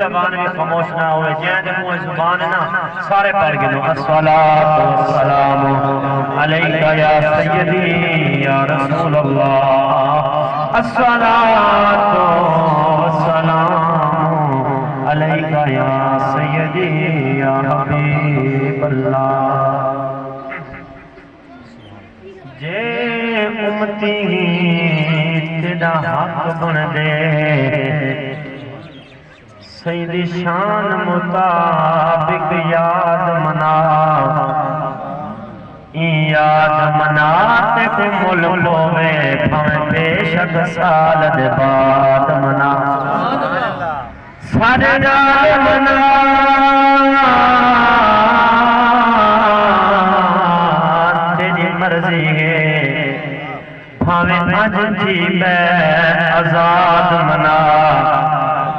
زبان بھی خاموش نہ ہوئے جہاں دے کوئی زبان نہ سارے پڑھ گئے الصلاة والسلام علیکہ یا سیدی یا رسول اللہ الصلاة والسلام علیکہ یا سیدی یا حبیب اللہ جے امتی تیرا حق بن دے سیدی شان مطابق یاد منا یاد منا تے ملک ہوئے پھویں بے شک سال دے بعد منا سارے نال منا تیری مرضی ہے پھویں اج جی میں آزاد منا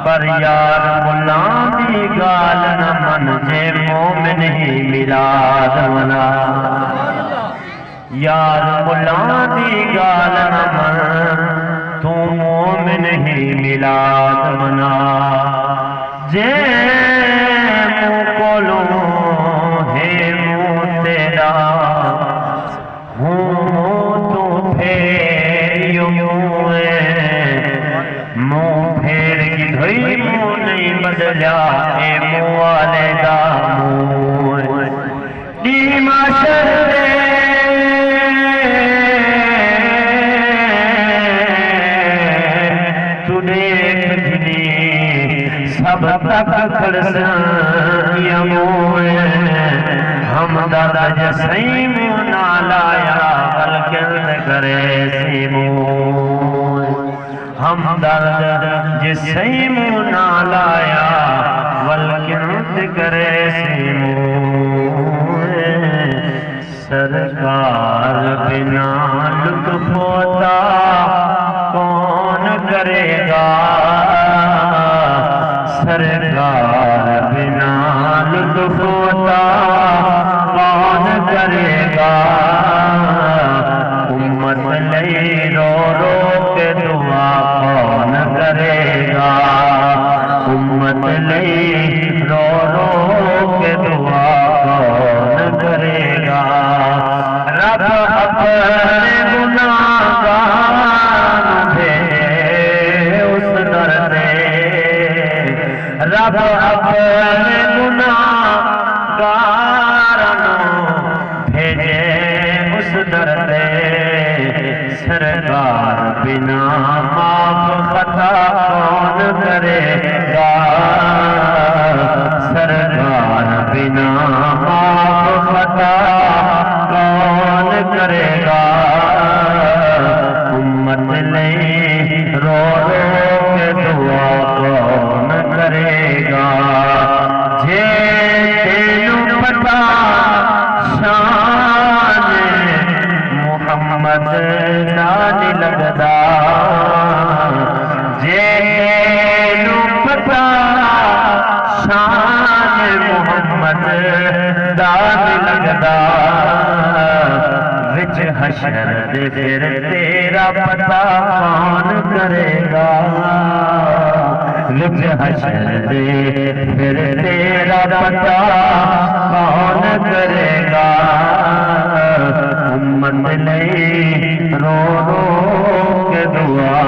پر یار ملان دی گال نہ من جے مومن ہی ملاد منا یار ملان دی گال نہ من تو مومن ہی ملاد منا جے مو کولو ہے مو تیرا ہوں تو پھیریوں مو پھیر کی دھوئی مو نہیں بدلیا اے مو والے دا مو دی معاشر دے تو دیکھ جنی سب تک کھڑسن یا مو ہم دادا جسائی مو نالایا بلکن کرے سی مو ہم درد جسے منہ نہ لایا ولکنت کرے سی منہ سرکار بنا لطف ہوتا کون کرے گا سرکار بنا لطف ہوتا کون کرے گا امت لئی رو رو کے دعا کون کرے گا امت لئی رو رو کے دعا کون کرے گا رب اپنے گناہگار بھیجے اس در سے رب اپنے گناہگار بھیجے اس در سے سرکار بنا معاف خطا کون کرے گا سرکار بنا معاف خطا کون کرے گا امت لئی رو رو کے دعا کون کرے گا جے تینوں پتا شان محمد نال لگدا جے نو پتا شان محمد نال لگدا وچ حشر دے پھر تیرا پتا کون کرے گا وچ حشر دے پھر تیرا پتا کون کرے گا امت لئی رو رو کے دعا